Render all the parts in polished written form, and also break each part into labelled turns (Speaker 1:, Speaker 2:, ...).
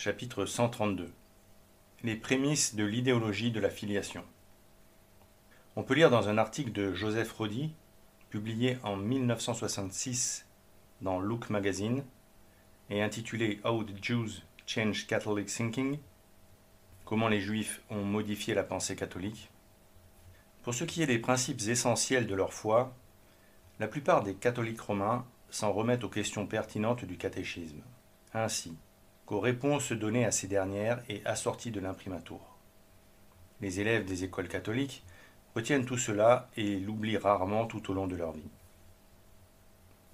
Speaker 1: Chapitre 132. Les prémices de l'idéologie de la filiation. On peut lire dans un article de Joseph Rodi, publié en 1966 dans Look Magazine et intitulé How the Jews Changed Catholic Thinking, comment les Juifs ont modifié la pensée catholique. Pour ce qui est des principes essentiels de leur foi, la plupart des catholiques romains s'en remettent aux questions pertinentes du catéchisme, ainsi qu'aux réponses données à ces dernières et assorties de l'imprimatur. Les élèves des écoles catholiques retiennent tout cela et l'oublient rarement tout au long de leur vie.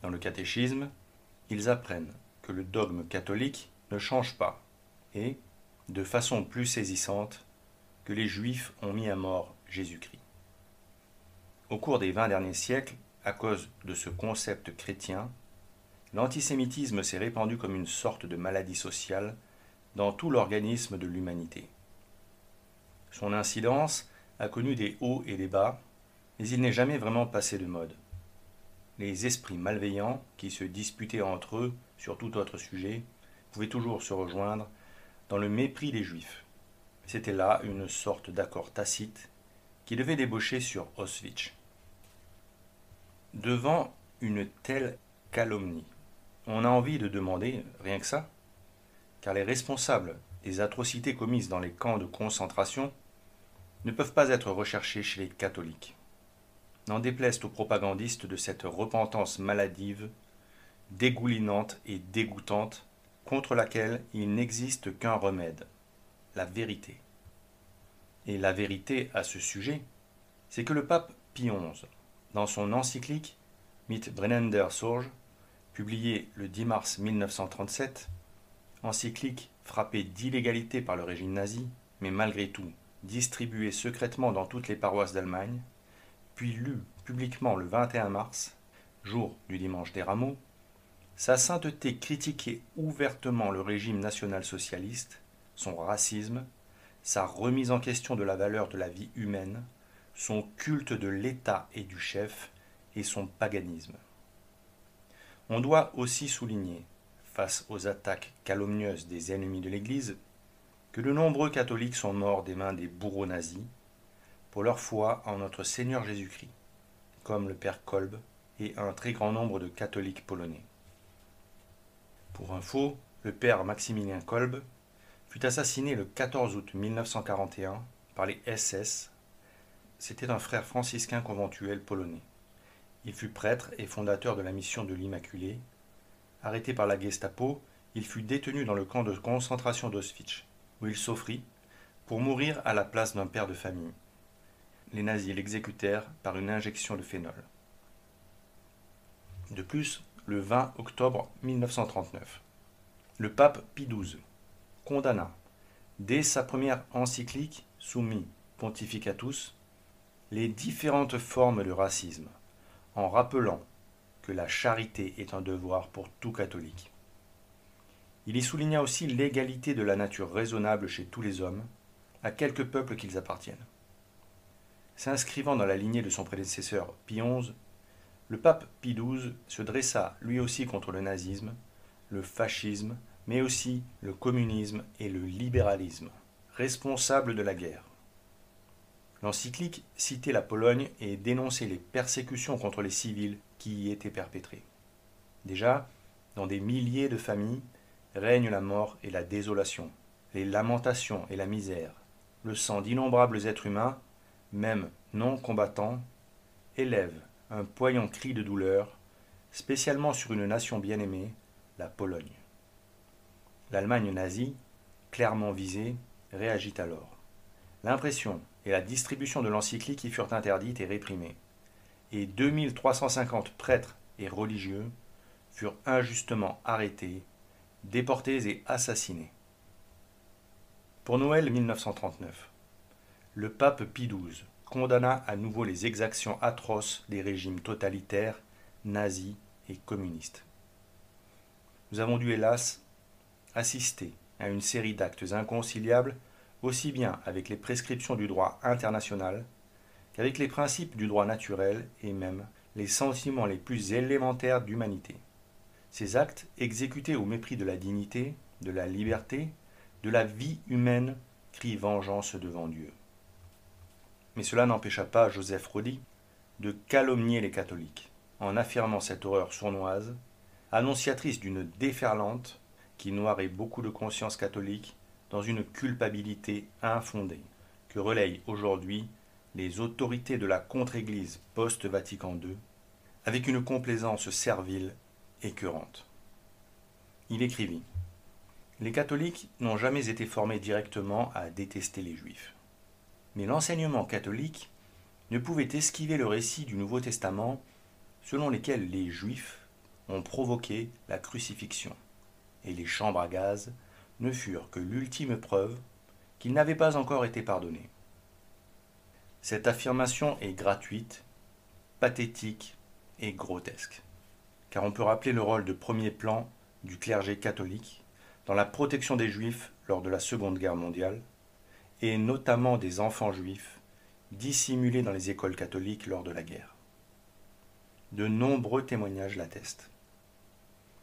Speaker 1: Dans le catéchisme, ils apprennent que le dogme catholique ne change pas et, de façon plus saisissante, que les Juifs ont mis à mort Jésus-Christ. Au cours des 20 derniers siècles, à cause de ce concept chrétien, l'antisémitisme s'est répandu comme une sorte de maladie sociale dans tout l'organisme de l'humanité. Son incidence a connu des hauts et des bas, mais il n'est jamais vraiment passé de mode. Les esprits malveillants, qui se disputaient entre eux sur tout autre sujet, pouvaient toujours se rejoindre dans le mépris des Juifs. C'était là une sorte d'accord tacite qui devait déboucher sur Auschwitz. Devant une telle calomnie, on a envie de demander, rien que ça, car les responsables des atrocités commises dans les camps de concentration ne peuvent pas être recherchés chez les catholiques. N'en déplaise aux propagandistes de cette repentance maladive, dégoulinante et dégoûtante, contre laquelle il n'existe qu'un remède, la vérité. Et la vérité à ce sujet, c'est que le pape Pie XI, dans son encyclique Mit brennender Sorge, publiée le 10 mars 1937, encyclique frappée d'illégalité par le régime nazi, mais malgré tout distribuée secrètement dans toutes les paroisses d'Allemagne, puis lue publiquement le 21 mars, jour du dimanche des Rameaux, sa sainteté critiquait ouvertement le régime national-socialiste, son racisme, sa remise en question de la valeur de la vie humaine, son culte de l'État et du chef, et son paganisme. On doit aussi souligner, face aux attaques calomnieuses des ennemis de l'Église, que de nombreux catholiques sont morts des mains des bourreaux nazis pour leur foi en notre Seigneur Jésus-Christ, comme le père Kolb et un très grand nombre de catholiques polonais. Pour info, le père Maximilien Kolb fut assassiné le 14 août 1941 par les SS. C'était un frère franciscain conventuel polonais. Il fut prêtre et fondateur de la mission de l'Immaculée. Arrêté par la Gestapo, il fut détenu dans le camp de concentration d'Auschwitz, où il s'offrit pour mourir à la place d'un père de famille. Les nazis l'exécutèrent par une injection de phénol. De plus, le 20 octobre 1939, le pape Pie XII condamna, dès sa première encyclique Summi Pontificatus, les différentes formes de racisme, en rappelant que la charité est un devoir pour tout catholique. Il y souligna aussi l'égalité de la nature raisonnable chez tous les hommes, à quelque peuple qu'ils appartiennent. S'inscrivant dans la lignée de son prédécesseur Pie XI, le pape Pie XII se dressa lui aussi contre le nazisme, le fascisme, mais aussi le communisme et le libéralisme, responsables de la guerre. L'encyclique citait la Pologne et dénonçait les persécutions contre les civils qui y étaient perpétrées. Déjà, dans des milliers de familles, règnent la mort et la désolation, les lamentations et la misère. Le sang d'innombrables êtres humains, même non combattants, élève un poignant cri de douleur, spécialement sur une nation bien-aimée, la Pologne. L'Allemagne nazie, clairement visée, réagit alors. L'impression et la distribution de l'encyclique y furent interdites et réprimées, et 2350 prêtres et religieux furent injustement arrêtés, déportés et assassinés. Pour Noël 1939, le pape Pie XII condamna à nouveau les exactions atroces des régimes totalitaires, nazis et communistes. Nous avons dû, hélas, assister à une série d'actes inconciliables aussi bien avec les prescriptions du droit international qu'avec les principes du droit naturel et même les sentiments les plus élémentaires d'humanité. Ces actes, exécutés au mépris de la dignité, de la liberté, de la vie humaine crie vengeance devant Dieu. Mais cela n'empêcha pas Joseph Rodi de calomnier les catholiques, en affirmant cette horreur sournoise, annonciatrice d'une déferlante qui noirait beaucoup de consciences catholiques dans une culpabilité infondée, que relayent aujourd'hui les autorités de la contre-église post-Vatican II, avec une complaisance servile écœurante. Il écrivit : les catholiques n'ont jamais été formés directement à détester les juifs. Mais l'enseignement catholique ne pouvait esquiver le récit du Nouveau Testament selon lesquels les juifs ont provoqué la crucifixion, et les chambres à gaz ne furent que l'ultime preuve qu'ils n'avaient pas encore été pardonnés. Cette affirmation est gratuite, pathétique et grotesque, car on peut rappeler le rôle de premier plan du clergé catholique dans la protection des Juifs lors de la Seconde Guerre mondiale, et notamment des enfants juifs dissimulés dans les écoles catholiques lors de la guerre. De nombreux témoignages l'attestent.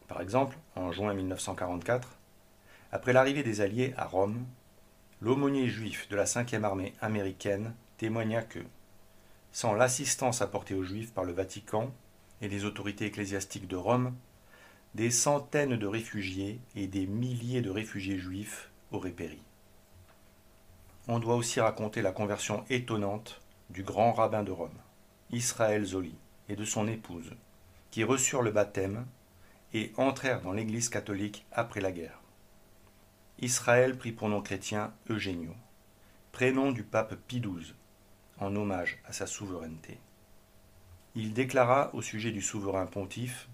Speaker 1: Par exemple, en juin 1944, après l'arrivée des Alliés à Rome, l'aumônier juif de la 5e armée américaine témoigna que, sans l'assistance apportée aux Juifs par le Vatican et les autorités ecclésiastiques de Rome, des centaines de réfugiés et des milliers de réfugiés juifs auraient péri. On doit aussi raconter la conversion étonnante du grand rabbin de Rome, Israël Zoli, et de son épouse, qui reçurent le baptême et entrèrent dans l'Église catholique après la guerre. Israël prit pour nom chrétien Eugenio, prénom du pape Pie XII, en hommage à sa souveraineté. Il déclara au sujet du souverain pontife :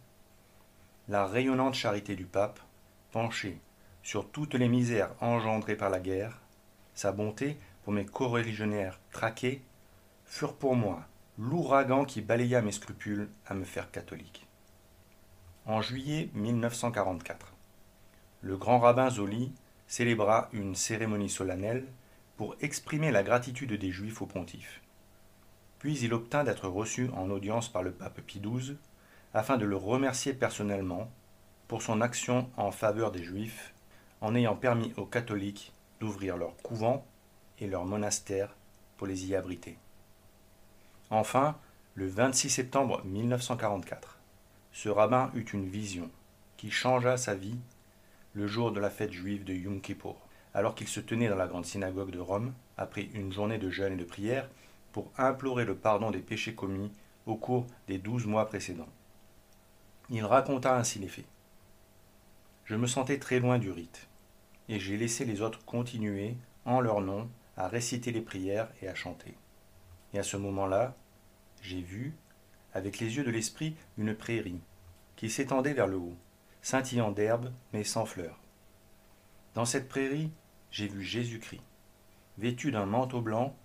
Speaker 1: la rayonnante charité du pape, penchée sur toutes les misères engendrées par la guerre, sa bonté pour mes coreligionnaires traqués, furent pour moi l'ouragan qui balaya mes scrupules à me faire catholique. En juillet 1944, le grand rabbin Zoli célébra une cérémonie solennelle pour exprimer la gratitude des Juifs au pontife. Puis il obtint d'être reçu en audience par le pape Pie XII afin de le remercier personnellement pour son action en faveur des Juifs en ayant permis aux catholiques d'ouvrir leurs couvents et leurs monastères pour les y abriter. Enfin, le 26 septembre 1944, ce rabbin eut une vision qui changea sa vie le jour de la fête juive de Yom Kippour, alors qu'il se tenait dans la grande synagogue de Rome, après une journée de jeûne et de prière, pour implorer le pardon des péchés commis au cours des 12 mois précédents. Il raconta ainsi les faits. Je me sentais très loin du rite, et j'ai laissé les autres continuer, en leur nom, à réciter les prières et à chanter. Et à ce moment-là, j'ai vu, avec les yeux de l'esprit, une prairie qui s'étendait vers le haut, scintillant d'herbe mais sans fleurs. Dans cette prairie, j'ai vu Jésus-Christ, vêtu d'un manteau blanc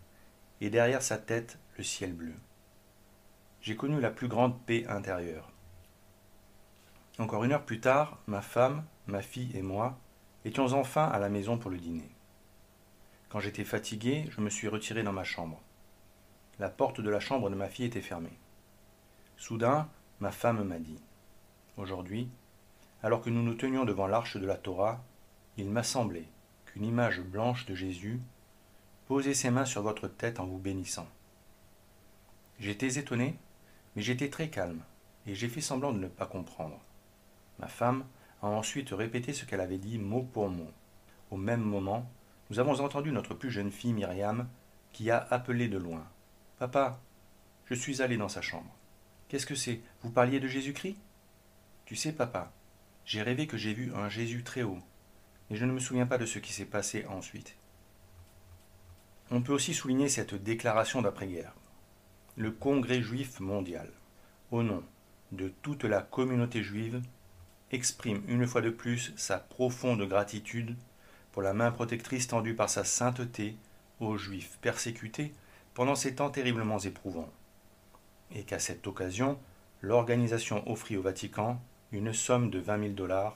Speaker 1: et derrière sa tête le ciel bleu. J'ai connu la plus grande paix intérieure. Encore une heure plus tard, ma femme, ma fille et moi étions enfin à la maison pour le dîner. Quand j'étais fatigué, je me suis retiré dans ma chambre. La porte de la chambre de ma fille était fermée. Soudain, ma femme m'a dit : aujourd'hui, alors que nous nous tenions devant l'arche de la Torah, il m'a semblé qu'une image blanche de Jésus posait ses mains sur votre tête en vous bénissant. J'étais étonné, mais j'étais très calme, et j'ai fait semblant de ne pas comprendre. Ma femme a ensuite répété ce qu'elle avait dit mot pour mot. Au même moment, nous avons entendu notre plus jeune fille Myriam qui a appelé de loin : Papa, je suis allé dans sa chambre. Qu'est-ce que c'est ? Vous parliez de Jésus-Christ ? Tu sais, papa, j'ai rêvé que j'ai vu un Jésus très haut, mais je ne me souviens pas de ce qui s'est passé ensuite. On peut aussi souligner cette déclaration d'après-guerre. Le Congrès juif mondial, au nom de toute la communauté juive, exprime une fois de plus sa profonde gratitude pour la main protectrice tendue par sa sainteté aux Juifs persécutés pendant ces temps terriblement éprouvants, et qu'à cette occasion, l'organisation offrit au Vatican une somme de 20 000 $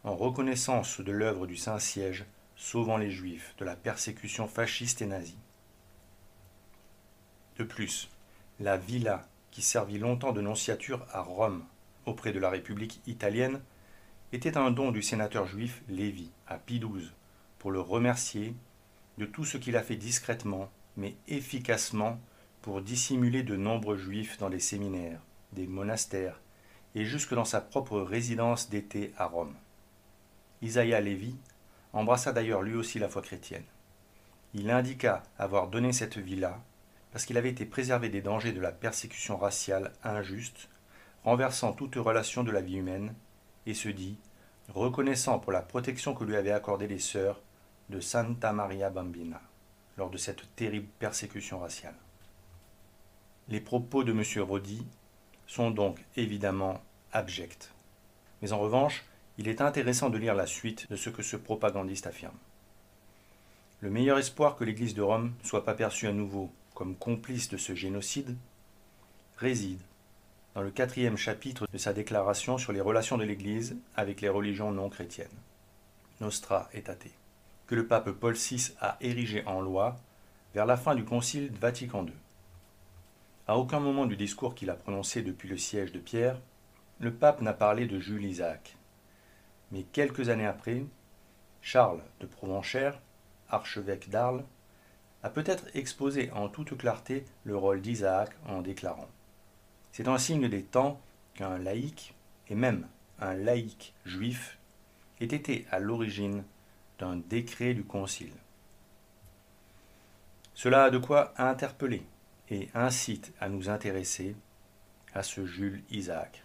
Speaker 1: en reconnaissance de l'œuvre du Saint-Siège sauvant les Juifs de la persécution fasciste et nazie. De plus, la villa qui servit longtemps de nonciature à Rome auprès de la République italienne était un don du sénateur juif Lévi à Pie XII pour le remercier de tout ce qu'il a fait discrètement, mais efficacement, pour dissimuler de nombreux juifs dans des séminaires, des monastères, et jusque dans sa propre résidence d'été à Rome. Isaiah Lévi embrassa d'ailleurs lui aussi la foi chrétienne. Il indiqua avoir donné cette vie-là parce qu'il avait été préservé des dangers de la persécution raciale injuste, renversant toute relation de la vie humaine, et se dit reconnaissant pour la protection que lui avaient accordée les sœurs de Santa Maria Bambina lors de cette terrible persécution raciale. Les propos de M. Rodi sont donc évidemment abjects. Mais en revanche, il est intéressant de lire la suite de ce que ce propagandiste affirme. Le meilleur espoir que l'Église de Rome ne soit pas perçue à nouveau comme complice de ce génocide réside dans le 4e chapitre de sa déclaration sur les relations de l'Église avec les religions non chrétiennes, Nostra Aetate, que le pape Paul VI a érigé en loi vers la fin du Concile Vatican II. À aucun moment du discours qu'il a prononcé depuis le siège de Pierre, le pape n'a parlé de Jules Isaac. Mais quelques années après, Charles de Provenchère, archevêque d'Arles, a peut-être exposé en toute clarté le rôle d'Isaac en déclarant « C'est un signe des temps qu'un laïc, et même un laïc juif, ait été à l'origine d'un décret du Concile. » Cela a de quoi interpeller et incite à nous intéresser à ce Jules Isaac.